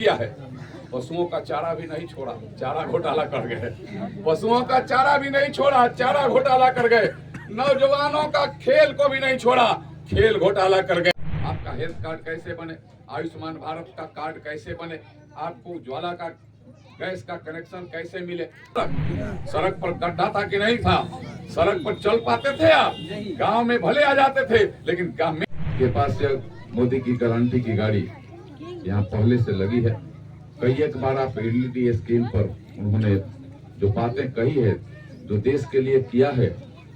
किया है। पशुओं का चारा भी नहीं छोड़ा, चारा घोटाला कर गए। पशुओं का चारा भी नहीं छोड़ा, चारा घोटाला कर गए। नौजवानों का खेल को भी नहीं छोड़ा, खेल घोटाला कर गए। आपका हेल्थ कार्ड कैसे बने, आयुष्मान भारत का कार्ड कैसे बने, आपको उज्ज्वला का गैस का कनेक्शन कैसे मिले। सड़क पर गड्ढा था कि नहीं था, सड़क पर चल पाते थे आप, गांव में भले आ जाते थे, लेकिन गांव में के पास मोदी की गारंटी की गाड़ी यहाँ पहले से लगी है। कई एक बार आप एलईडी स्क्रीन पर उन्होंने जो बातें कही है, जो देश के लिए किया है,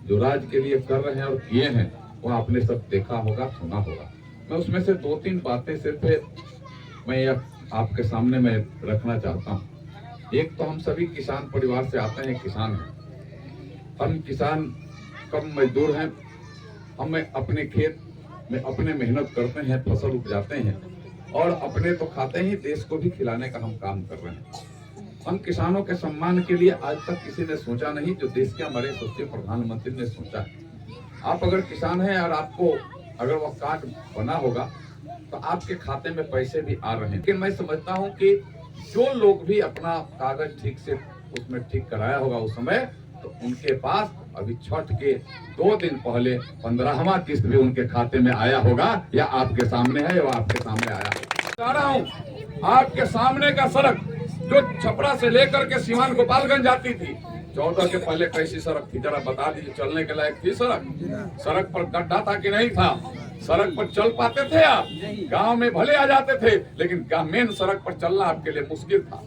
जो राज्य के लिए कर रहे हैं और किए हैं, वो आपने सब देखा होगा, सुना होगा। मैं उसमें से 2-3 बातें सिर्फ मैं आपके सामने में रखना चाहता हूँ। एक तो हम सभी किसान परिवार से आते हैं, किसान हैं। हम किसान कम मजदूर हैं। हम अपने खेत में अपने मेहनत करते हैं, फसल उपजाते हैं और अपने तो खाते ही, देश को भी खिलाने का हम काम कर रहे हैं। हम किसानों के सम्मान के लिए आज तक किसी ने सोचा नहीं, जो देश के हमारे यशस्वी प्रधानमंत्री ने सोचा है। आप अगर किसान हैं और आपको अगर वह कार्ड बना होगा तो आपके खाते में पैसे भी आ रहे हैं। लेकिन मैं समझता हूं कि जो लोग भी अपना कागज ठीक से उसमें ठीक कराया होगा उस समय, तो उनके पास अभी छठ के 2 दिन पहले 15वां किस्त भी उनके खाते में आया होगा, या आपके सामने है, या आपके सामने आया होगा। बता रहा हूँ, आपके सामने का सड़क जो छपरा से लेकर के सीवान गोपालगंज जाती थी, 14 के पहले कैसी सड़क थी, जरा बता दीजिए। चलने के लायक थी सड़क? सड़क पर गड्ढा था कि नहीं था? सड़क पर चल पाते थे आप, गांव में भले आ जाते थे, लेकिन मेन सड़क पर चलना आपके लिए मुश्किल था,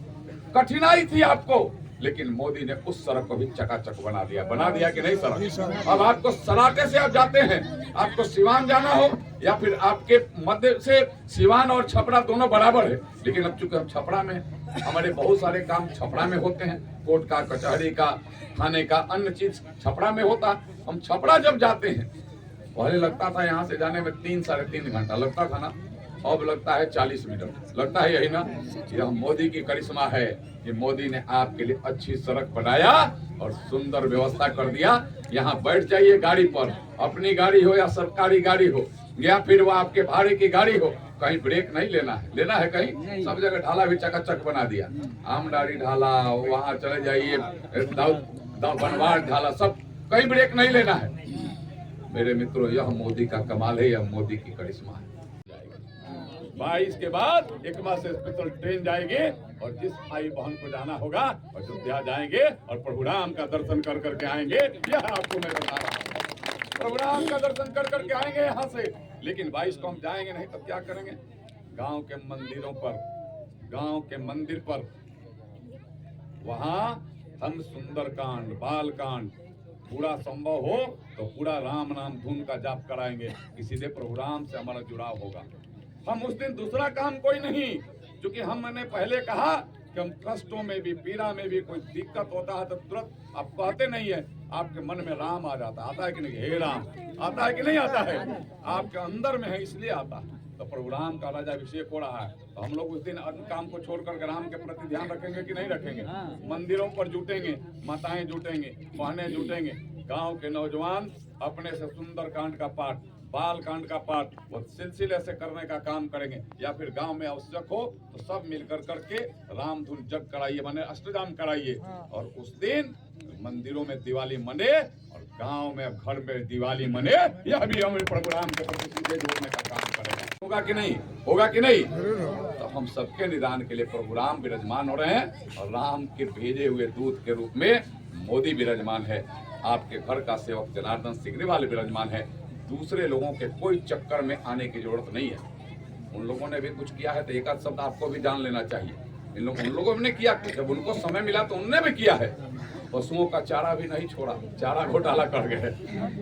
कठिनाई थी आपको। लेकिन मोदी ने उस सड़क को भी चकाचक बना दिया कि नहीं सड़क? अब आपको सराटे से आप जाते हैं, आपको सिवान जाना हो या फिर आपके मध्य से सिवान और छपरा दोनों बराबर है। लेकिन अब चूंकि हम छपरा में, हमारे बहुत सारे काम छपरा में होते हैं, कोर्ट का, कचहरी का, थाने का, अन्य चीज छपरा में होता। हम छपरा जब जाते हैं, पहले लगता था यहाँ से जाने में 3-3.5 घंटा लगता था ना, अब लगता है 40 मिनट लगता है, यही ना? यह मोदी की करिश्मा है कि मोदी ने आपके लिए अच्छी सड़क बनाया और सुंदर व्यवस्था कर दिया। यहाँ बैठ जाइए गाड़ी पर, अपनी गाड़ी हो या सरकारी गाड़ी हो, या फिर वो आपके भाड़े की गाड़ी हो, कहीं ब्रेक नहीं लेना है कहीं। सब जगह ढाला भी चकाचक बना दिया, आमडारी ढाला, वहाँ चले जाइए बनवाड़ ढाला, सब कहीं ब्रेक नहीं लेना है। मेरे मित्रों, यह मोदी का कमाल है, यह मोदी की करिश्मा है। 22 के बाद एकमा से स्पेशल ट्रेन जाएगी और जिस भाई बहन को जाना होगा अयोध्या जाएंगे और प्रभु राम का दर्शन कर करके आएंगे। यह आपको मैं बता रहा हूँ, प्रभु राम का दर्शन कर करके आएंगे यहाँ से। लेकिन 22 को हम जाएंगे नहीं तो क्या करेंगे? गांव के मंदिरों पर, गांव के मंदिर पर, वहाँ हम सुंदरकांड, बालकांड पूरा संभव हो तो पूरा राम नाम धुन का जाप कराएंगे। इसीलिए प्रभु राम से हमारा जुड़ाव होगा। हम उस दिन दूसरा काम कोई नहीं, क्योंकि मैंने पहले कहा कि हम कष्टों में भी, पीड़ा में भी, कोई दिक्कत होता है तो तुरंत आप कहते नहीं है, आपके मन में राम आ जाता। आता है कि नहीं? हे राम आता है कि नहीं आता है? आपके अंदर में है, इसलिए आता है। तो प्रभु राम का राजाभिषेक हो रहा है, तो हम लोग उस दिन अन्य काम को छोड़कर राम के प्रति ध्यान रखेंगे कि नहीं रखेंगे? मंदिरों पर जुटेंगे, माताएं जुटेंगे, बहनें जुटेंगे, गांव के नौजवान अपने से सुंदर कांड का पाठ, बाल कांड का पाठ वो सिलसिले से करने का काम करेंगे। या फिर गांव में आवश्यक हो तो सब मिलकर करके राम धुन जग कराइए, माने अष्टजाम कराइए। और उस दिन मंदिरों में दिवाली मने और गांव में, घर में दिवाली मने। यह भी हमें प्रभु राम के प्रति सीधे जोड़ने का काम करेगा। होगा कि नहीं? होगा कि नहीं? तो हम सबके निदान के लिए प्रभु राम विराजमान हो रहे हैं और राम के भेजे हुए दूत के रूप में मोदी विराजमान है। आपके घर का सेवक जनार्दन सिग्रीवाल विराजमान है। दूसरे लोगों के कोई चक्कर में आने की जरूरत नहीं है। उन लोगों ने भी कुछ किया है तो एक आध शब्द आपको भी जान लेना चाहिए। उन लोगों ने किया, जब उनको समय मिला तो उनने भी किया है। पशुओं का चारा भी नहीं छोड़ा, चारा घोटाला कर गए।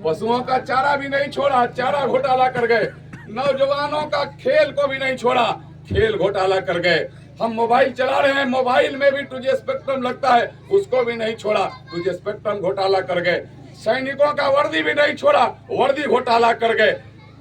पशुओं का चारा भी नहीं छोड़ा, चारा घोटाला कर गए। नौजवानों का खेल को भी नहीं छोड़ा, खेल घोटाला कर गए। हम मोबाइल चला रहे हैं, मोबाइल में भी तुझे स्पेक्ट्रम लगता है, उसको भी नहीं छोड़ा, तुझे स्पेक्ट्रम घोटाला कर गए। सैनिकों का वर्दी भी नहीं छोड़ा, वर्दी घोटाला कर गए।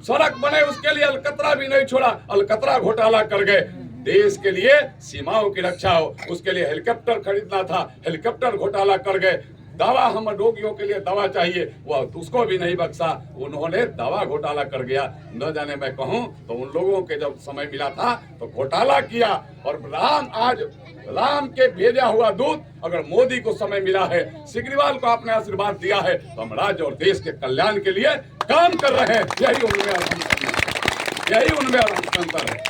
सड़क बने उसके लिए अलकतरा भी नहीं छोड़ा, अलकतरा घोटाला कर गए। देश के लिए सीमाओं की रक्षा हो उसके लिए हेलीकॉप्टर खरीदना था, हेलीकॉप्टर घोटाला कर गए। दवा, हम रोगियों के लिए दवा चाहिए, वह उसको भी नहीं बख्शा। उन्होंने दवा घोटाला कर गया। न जाने मैं कहूं तो उन लोगों के जब समय मिला था तो घोटाला किया। और राम के भेजा हुआ दूत अगर मोदी को समय मिला है, सिग्रीवाल को आपने आशीर्वाद दिया है, तो हम राज्य और देश के कल्याण के लिए काम कर रहे हैं। यही उनमें और हम है।